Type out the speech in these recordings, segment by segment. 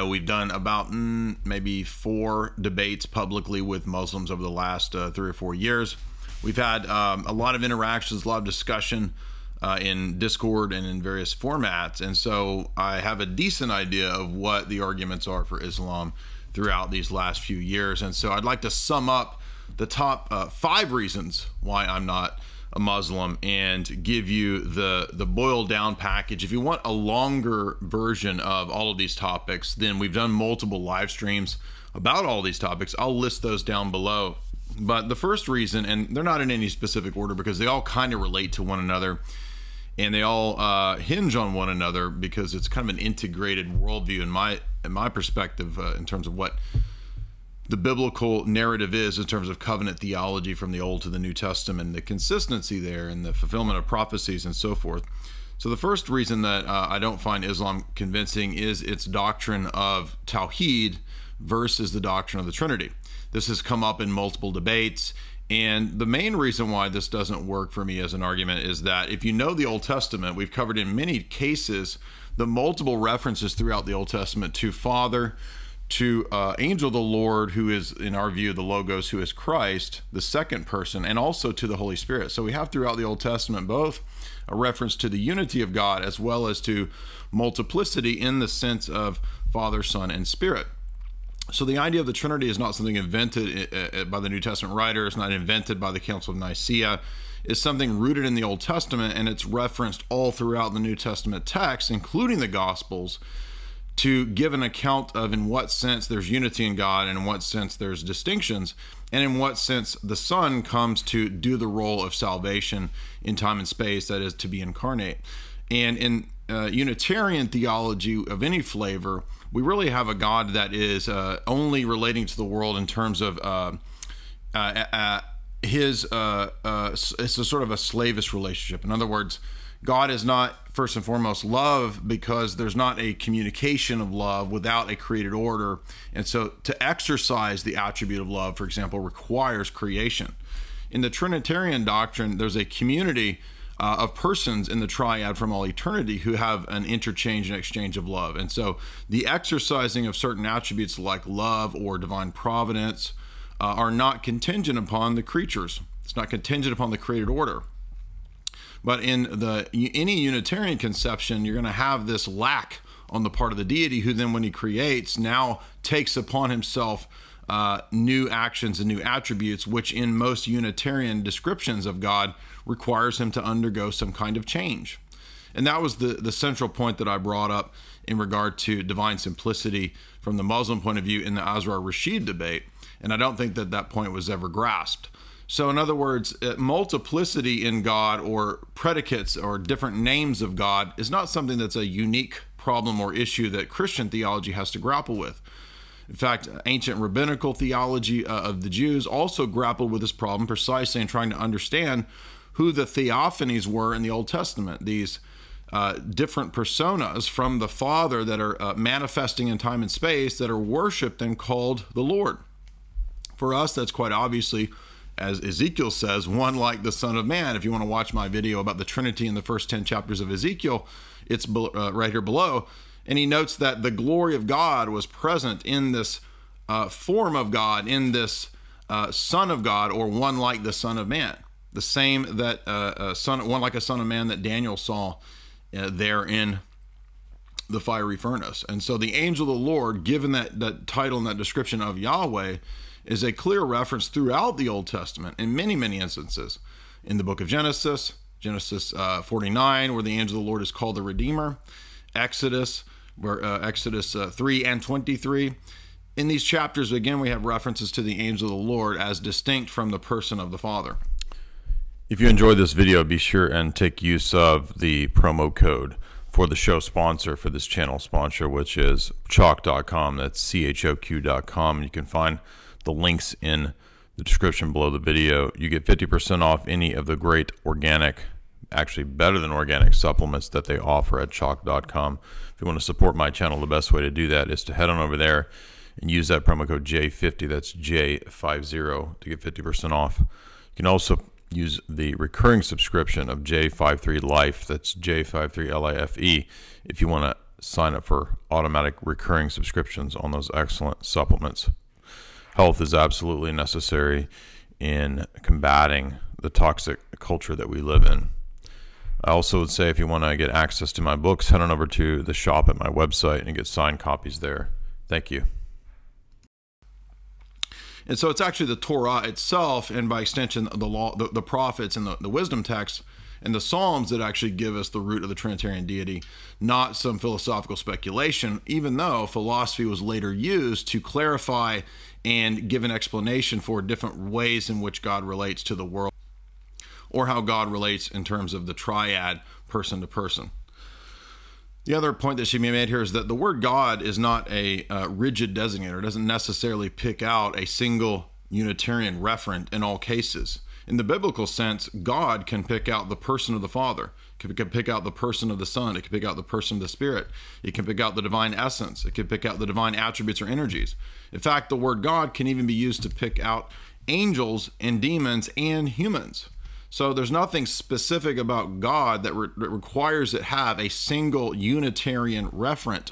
We've done about maybe 4 debates publicly with Muslims over the last 3 or 4 years. We've had a lot of interactions, a lot of discussion in Discord and in various formats. And so I have a decent idea of what the arguments are for Islam throughout these last few years. And so I'd like to sum up the top 5 reasons why I'm not a Muslim and give you the boiled down package. If you want a longer version of all of these topics, then we've done multiple live streams about all these topics. I'll list those down below. But the first reason, and they're not in any specific order because they all kind of relate to one another and they all hinge on one another because it's kind of an integrated worldview in my perspective in terms of what the biblical narrative is in terms of covenant theology from the Old to the New Testament, the consistency there and the fulfillment of prophecies and so forth. So the first reason that I don't find Islam convincing is its doctrine of Tawheed versus the doctrine of the Trinity. This has come up in multiple debates, and the main reason why this doesn't work for me as an argument is that if you know the Old Testament, we've covered in many cases the multiple references throughout the Old Testament to Father, to angel of the Lord, who is, in our view, the Logos, who is Christ, the second person, and also to the Holy Spirit. So we have throughout the Old Testament both a reference to the unity of God as well as to multiplicity in the sense of Father, Son, and Spirit. So the idea of the Trinity is not something invented by the New Testament writer. It's not invented by the Council of Nicaea. It's something rooted in the Old Testament, and it's referenced all throughout the New Testament text, including the Gospels, to give an account of in what sense there's unity in God and in what sense there's distinctions and in what sense the Son comes to do the role of salvation in time and space, that is to be incarnate. And in Unitarian theology of any flavor, we really have a God that is only relating to the world in terms of it's a sort of a slavish relationship. In other words, God is not first and foremost love because there's not a communication of love without a created order. And so to exercise the attribute of love, for example, requires creation. In the Trinitarian doctrine, there's a community of persons in the triad from all eternity who have an interchange and exchange of love. And so the exercising of certain attributes like love or divine providence are not contingent upon the creatures. It's not contingent upon the created order. But in any Unitarian conception, you're going to have this lack on the part of the deity who then, when he creates, now takes upon himself new actions and new attributes, which in most Unitarian descriptions of God requires him to undergo some kind of change. And that was the central point that I brought up in regard to divine simplicity from the Muslim point of view in the Azra-Rashid debate. And I don't think that that point was ever grasped. So in other words, multiplicity in God or predicates or different names of God is not something that's a unique problem or issue that Christian theology has to grapple with. In fact, ancient rabbinical theology of the Jews also grappled with this problem precisely in trying to understand who the theophanies were in the Old Testament, these different personas from the Father that are manifesting in time and space that are worshipped and called the Lord. For us, that's quite obviously, as Ezekiel says, one like the Son of Man. If you want to watch my video about the Trinity in the first 10 chapters of Ezekiel, it's right here below. And he notes that the glory of God was present in this form of God, in this Son of God, or one like the Son of Man. The same that one like a Son of Man that Daniel saw there in the fiery furnace. And so the angel of the Lord, given that title and that description of Yahweh, is a clear reference throughout the Old Testament in many, many instances. In the book of Genesis 49, where the angel of the Lord is called the Redeemer, Exodus 3 and 23. In these chapters, again, we have references to the angel of the Lord as distinct from the person of the Father. If you enjoyed this video, be sure and take use of the promo code for the show sponsor, for this channel sponsor, which is choq.com. That's CHOQ.com. You can find the links in the description below the video. You get 50% off any of the great organic, actually better than organic supplements that they offer at choq.com. If you want to support my channel, the best way to do that is to head on over there and use that promo code J50, that's J50, to get 50% off. You can also use the recurring subscription of J53 Life, that's J53 LIFE, if you want to sign up for automatic recurring subscriptions on those excellent supplements. Health is absolutely necessary in combating the toxic culture that we live in. I also would say if you want to get access to my books, head on over to the shop at my website and get signed copies there. Thank you. And so it's actually the Torah itself, and by extension, the law, the prophets, and the wisdom texts, and the Psalms that actually give us the root of the Trinitarian deity, not some philosophical speculation, even though philosophy was later used to clarify and give an explanation for different ways in which God relates to the world, or how God relates in terms of the triad, person to person. The other point that should be made here is that the word God is not a rigid designator. It doesn't necessarily pick out a single Unitarian referent in all cases. In the biblical sense, God can pick out the person of the Father. It can pick out the person of the Son. It can pick out the person of the Spirit. It can pick out the divine essence. It can pick out the divine attributes or energies. In fact, the word God can even be used to pick out angels and demons and humans. So there's nothing specific about God that requires it have a single Unitarian referent.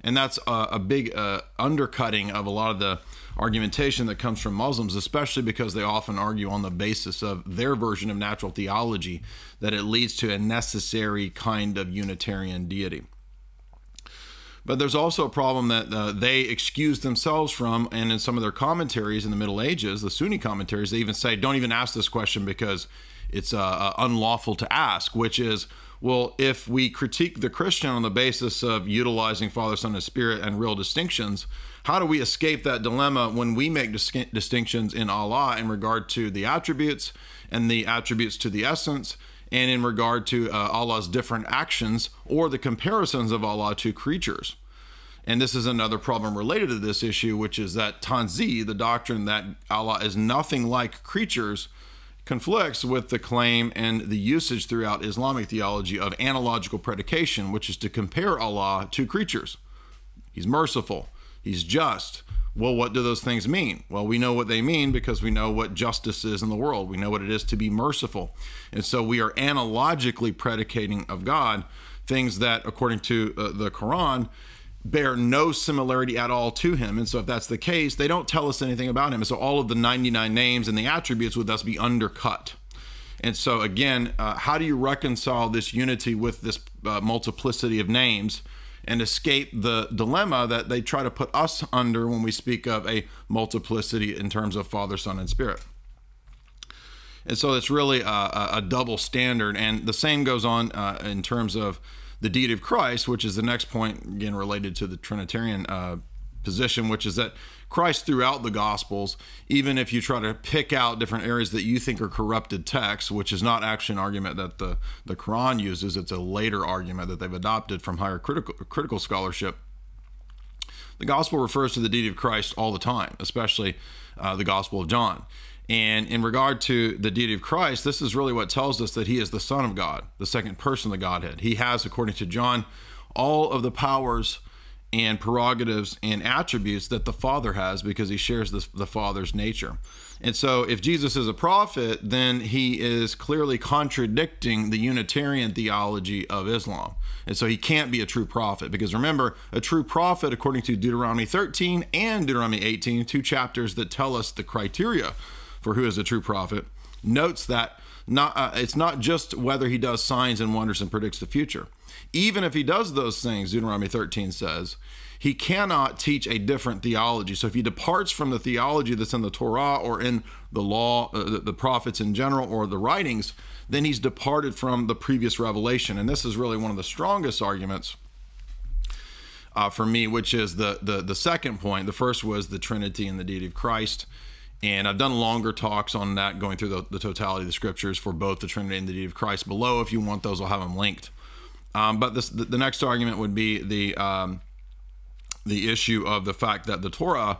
And that's a big undercutting of a lot of the argumentation that comes from Muslims, especially because they often argue on the basis of their version of natural theology that it leads to a necessary kind of Unitarian deity. But there's also a problem that they excuse themselves from, and in some of their commentaries in the Middle Ages, the Sunni commentaries, they even say, don't even ask this question because it's unlawful to ask, which is, well, if we critique the Christian on the basis of utilizing Father, Son, and Spirit and real distinctions, how do we escape that dilemma when we make distinctions in Allah in regard to the attributes and the attributes to the essence, and in regard to Allah's different actions or the comparisons of Allah to creatures? And this is another problem related to this issue, which is that Tanzi, the doctrine that Allah is nothing like creatures, conflicts with the claim and the usage throughout Islamic theology of analogical predication, which is to compare Allah to creatures. He's merciful. He's just. Well, what do those things mean? Well, we know what they mean because we know what justice is in the world. We know what it is to be merciful. And so we are analogically predicating of God things that, according to the Quran, bear no similarity at all to him. And so if that's the case, they don't tell us anything about him. And so all of the 99 names and the attributes would thus be undercut. And so again, how do you reconcile this unity with this multiplicity of names and escape the dilemma that they try to put us under when we speak of a multiplicity in terms of Father, Son, and Spirit? And so it's really a double standard. And the same goes on in terms of the deity of Christ, which is the next point, again, related to the Trinitarian position, which is that Christ throughout the Gospels, even if you try to pick out different areas that you think are corrupted texts, which is not actually an argument that the Quran uses, it's a later argument that they've adopted from higher critical scholarship, the Gospel refers to the deity of Christ all the time, especially the Gospel of John. And in regard to the deity of Christ, this is really what tells us that he is the Son of God, the second person of the Godhead. He has, according to John, all of the powers and prerogatives and attributes that the Father has because he shares the Father's nature. And so if Jesus is a prophet, then he is clearly contradicting the Unitarian theology of Islam. And so he can't be a true prophet, because remember, a true prophet, according to Deuteronomy 13 and Deuteronomy 18, two chapters that tell us the criteria for who is a true prophet, notes that it's not just whether he does signs and wonders and predicts the future. Even if he does those things, Deuteronomy 13 says, he cannot teach a different theology. So if he departs from the theology that's in the Torah or in the law, the prophets in general, or the writings, then he's departed from the previous revelation. And this is really one of the strongest arguments for me, which is the second point. The first was the Trinity and the deity of Christ. And I've done longer talks on that, going through the totality of the scriptures for both the Trinity and the deity of Christ below. If you want those, I'll have them linked. But the next argument would be the issue of the fact that the Torah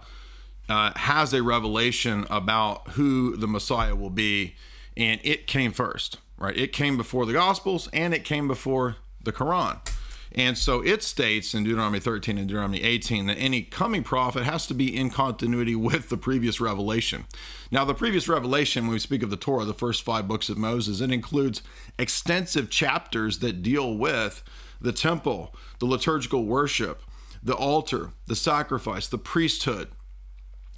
has a revelation about who the Messiah will be, and it came first, right? It came before the Gospels, and it came before the Quran. And so it states in Deuteronomy 13 and Deuteronomy 18 that any coming prophet has to be in continuity with the previous revelation. Now, the previous revelation, when we speak of the Torah, the first 5 books of Moses, it includes extensive chapters that deal with the temple, the liturgical worship, the altar, the sacrifice, the priesthood,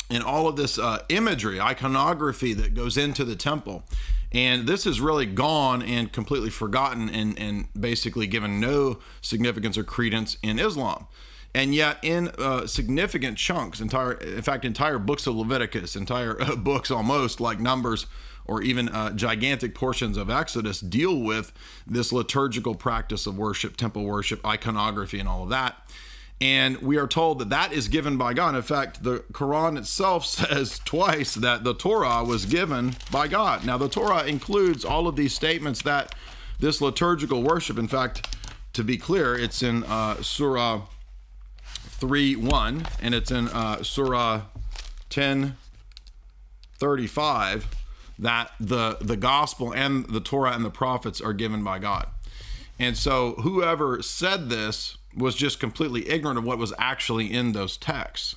and all of this imagery, iconography that goes into the temple. And this is really gone and completely forgotten and basically given no significance or credence in Islam. And yet in significant chunks, entire books of Leviticus, entire books almost like Numbers, or even gigantic portions of Exodus deal with this liturgical practice of worship, temple worship, iconography, and all of that. And we are told that that is given by God. In fact, the Quran itself says twice that the Torah was given by God. Now, the Torah includes all of these statements that this liturgical worship, in fact, to be clear, it's in Surah 3:1, and it's in Surah 10:35, that the gospel and the Torah and the prophets are given by God. And so whoever said this was just completely ignorant of what was actually in those texts.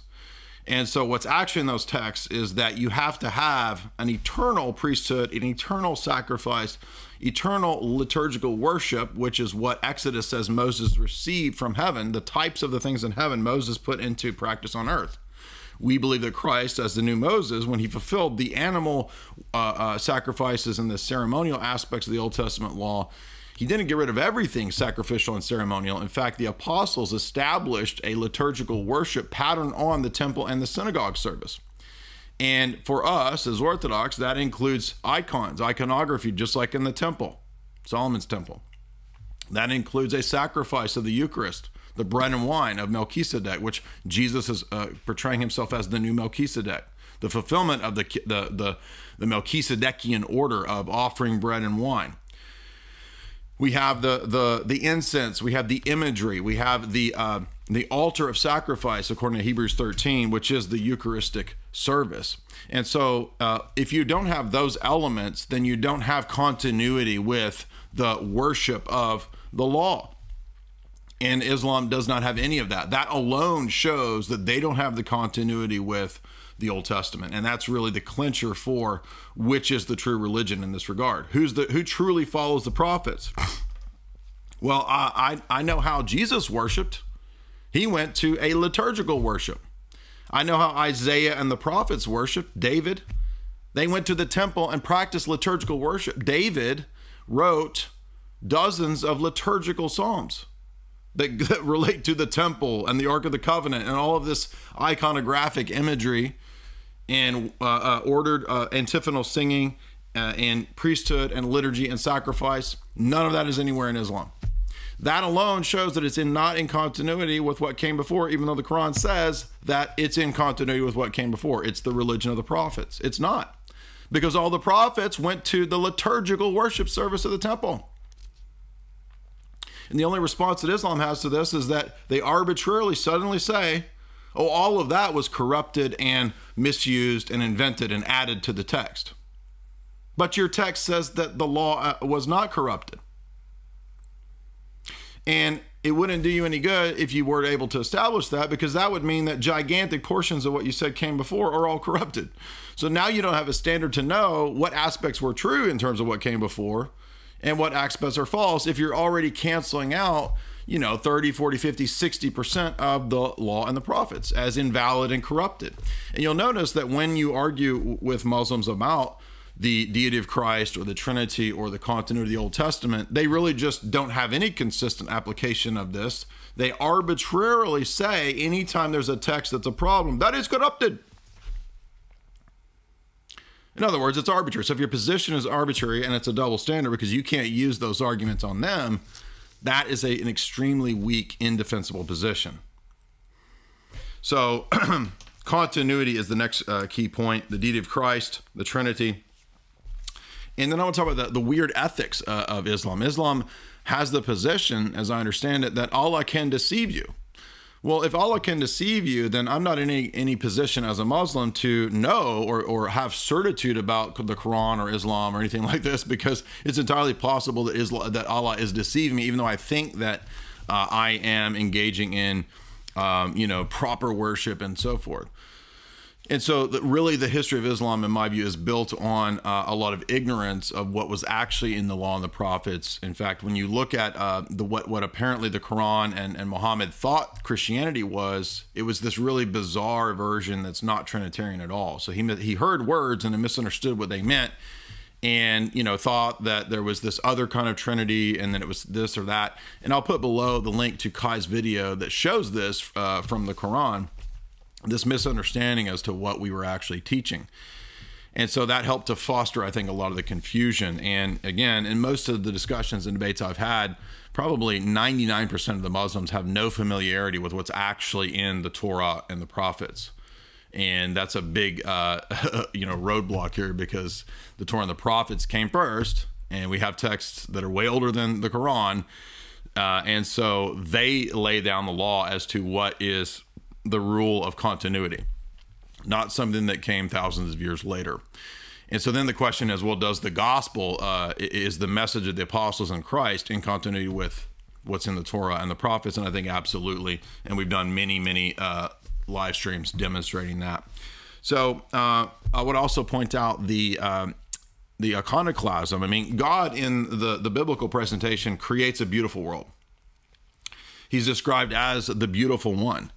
And so what's actually in those texts is that you have to have an eternal priesthood, an eternal sacrifice, eternal liturgical worship, which is what Exodus says Moses received from heaven, the types of the things in heaven Moses put into practice on earth. We believe that Christ, as the new Moses, when he fulfilled the animal sacrifices and the ceremonial aspects of the Old Testament law, he didn't get rid of everything sacrificial and ceremonial. In fact, the apostles established a liturgical worship pattern on the temple and the synagogue service. And for us as Orthodox, that includes icons, iconography, just like in the temple, Solomon's temple. That includes a sacrifice of the Eucharist, the bread and wine of Melchizedek, which Jesus is portraying himself as the new Melchizedek, the fulfillment of the Melchizedekian order of offering bread and wine. We have the incense, we have the imagery, we have the altar of sacrifice, according to Hebrews 13, which is the Eucharistic service. And so if you don't have those elements, then you don't have continuity with the worship of the law. And Islam does not have any of that. That alone shows that they don't have the continuity with the Old Testament. And that's really the clincher for which is the true religion in this regard. Who truly follows the prophets? Well, I know how Jesus worshiped. He went to a liturgical worship. I know how Isaiah and the prophets worshiped. David, they went to the temple and practiced liturgical worship. David wrote dozens of liturgical psalms that relate to the temple and the Ark of the Covenant and all of this iconographic imagery and ordered antiphonal singing and priesthood and liturgy and sacrifice. None of that is anywhere in Islam. That alone shows that it's not in continuity with what came before, even though the Quran says that it's in continuity with what came before. It's the religion of the prophets. It's not, because all the prophets went to the liturgical worship service of the temple. And the only response that Islam has to this is that they arbitrarily suddenly say, oh, all of that was corrupted and misused and invented and added to the text. But your text says that the law was not corrupted. And it wouldn't do you any good if you were able to establish that, because that would mean that gigantic portions of what you said came before are all corrupted. So now you don't have a standard to know what aspects were true in terms of what came before and what aspects are false if you're already canceling out, 30, 40, 50, 60% of the law and the prophets as invalid and corrupted. And you'll notice that when you argue with Muslims about the deity of Christ or the Trinity or the continuity of the Old Testament, they really just don't have any consistent application of this. They arbitrarily say anytime there's a text that's a problem, that is corrupted. In other words, it's arbitrary. So if your position is arbitrary and it's a double standard because you can't use those arguments on them, that is an extremely weak, indefensible position. So continuity is the next key point, the deity of Christ, the Trinity. And then I want to talk about the weird ethics of Islam. Islam has the position, as I understand it, that Allah can deceive you. Well, if Allah can deceive you, then I'm not in any position as a Muslim to know or have certitude about the Quran or Islam or anything like this, because it's entirely possible that Allah is deceiving me, even though I think that I am engaging in, proper worship and so forth. And so really the history of Islam, in my view, is built on a lot of ignorance of what was actually in the law and the prophets. In fact, when you look at what apparently the Quran and Muhammad thought Christianity was, it was this really bizarre version that's not Trinitarian at all. So he heard words and misunderstood what they meant, and thought that there was this other kind of Trinity, and then it was this or that. And I'll put below the link to Kai's video that shows this from the Quran, this misunderstanding as to what we were actually teaching. And so that helped to foster, I think, a lot of the confusion. And again, in most of the discussions and debates I've had, probably 99% of the Muslims have no familiarity with what's actually in the Torah and the prophets. And that's a big, roadblock here, because the Torah and the prophets came first, and we have texts that are way older than the Quran. And so they lay down the law as to what is the rule of continuity, not something that came thousands of years later. And so then the question is, well, does the gospel, is the message of the apostles in Christ in continuity with what's in the Torah and the prophets? And I think absolutely. And we've done many live streams demonstrating that. So I would also point out the iconoclasm. I mean, God in the biblical presentation creates a beautiful world. He's described as the beautiful one.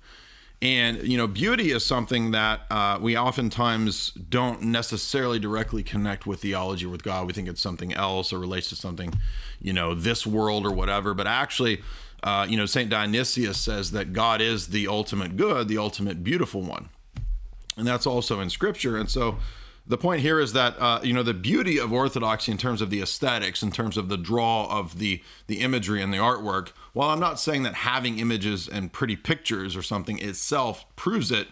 And, beauty is something that we oftentimes don't necessarily directly connect with theology or with God. We think it's something else or relates to something, this world or whatever. But actually, St. Dionysius says that God is the ultimate good, the ultimate beautiful one. And that's also in Scripture. And so the point here is that, the beauty of orthodoxy in terms of the aesthetics, in terms of the draw of the imagery and the artwork, while I'm not saying that having images and pretty pictures or something itself proves it,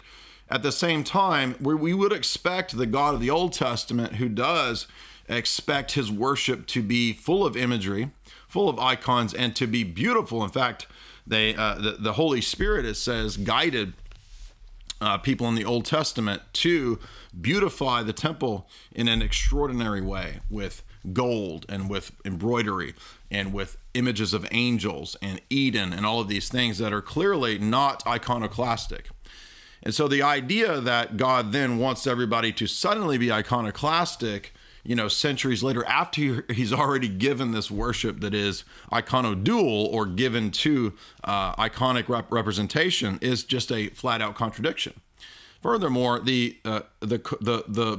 at the same time, we would expect the God of the Old Testament, who does expect his worship to be full of imagery, full of icons, and to be beautiful. In fact, the Holy Spirit, it says, guided people in the Old Testament to beautify the temple in an extraordinary way, with gold and with embroidery and with images of angels and Eden and all of these things that are clearly not iconoclastic. And so the idea that God then wants everybody to suddenly be iconoclastic, centuries later, after he's already given this worship that is iconodual, or given to iconic representation, is just a flat-out contradiction. Furthermore, the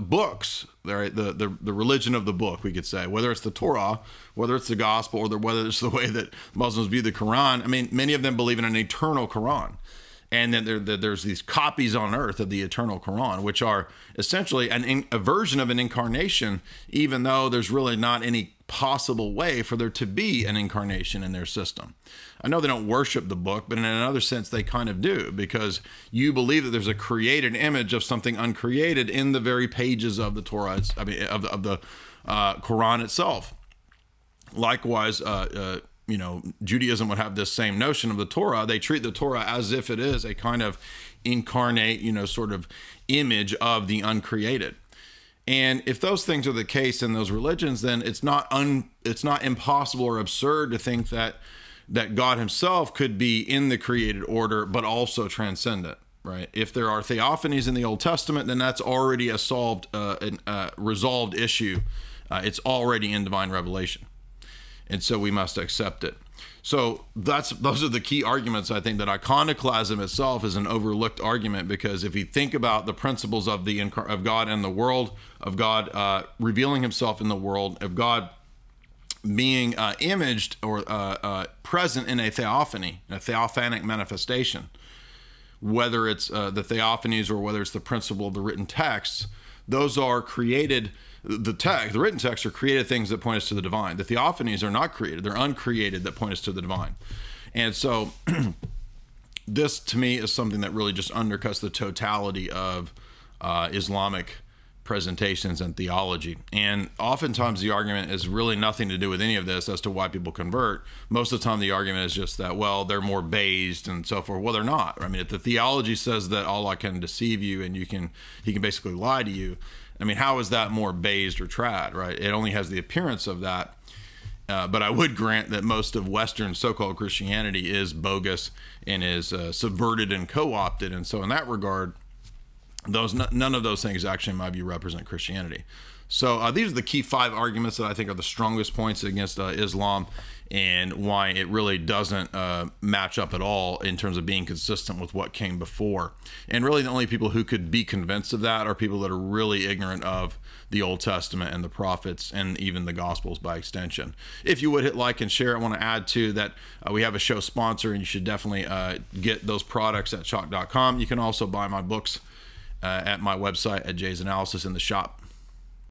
books, the religion of the book, we could say, whether it's the Torah, whether it's the gospel, or whether it's the way that Muslims view the Quran, I mean, many of them believe in an eternal Quran. And then there's these copies on earth of the eternal Quran, which are essentially a version of an incarnation, even though there's really not any possible way for there to be an incarnation in their system. I know they don't worship the book, but in another sense, they kind of do, because you believe that there's a created image of something uncreated in the very pages of the Torah, of the Quran itself. Likewise, Judaism would have this same notion of the Torah. They treat the Torah as if it is a kind of incarnate, sort of image of the uncreated. And if those things are the case in those religions, then it's not impossible or absurd to think that God himself could be in the created order, but also transcendent, right? If there are theophanies in the Old Testament, then that's already a resolved issue. It's already in divine revelation. And so we must accept it. So those are the key arguments. I think that iconoclasm itself is an overlooked argument, because if you think about the principles of God and the world, of God revealing himself in the world, of God being imaged or present in a theophany, a theophanic manifestation, whether it's the theophanies or whether it's the principle of the written texts, those are created. The written texts are created things that point us to the divine. The theophanies are not created. They're uncreated that point us to the divine. And so this, to me, is something that really just undercuts the totality of Islamic presentations and theology. And oftentimes the argument is really nothing to do with any of this as to why people convert. Most of the time the argument is just that, well, they're more based and so forth. Well, they're not. I mean, if the theology says that Allah can deceive you and he can basically lie to you, I mean, how is that more based or trad, right? It only has the appearance of that. But I would grant that most of Western so-called Christianity is bogus and is subverted and co-opted. And so in that regard, None of those things actually, in my view, represent Christianity. So these are the key 5 arguments that I think are the strongest points against Islam, and why it really doesn't match up at all in terms of being consistent with what came before. And really the only people who could be convinced of that are people that are really ignorant of the Old Testament and the prophets and even the Gospels by extension. If you would hit like and share, I want to add too that we have a show sponsor, and you should definitely get those products at chalk.com. You can also buy my books at my website at Jay's Analysis in the shop.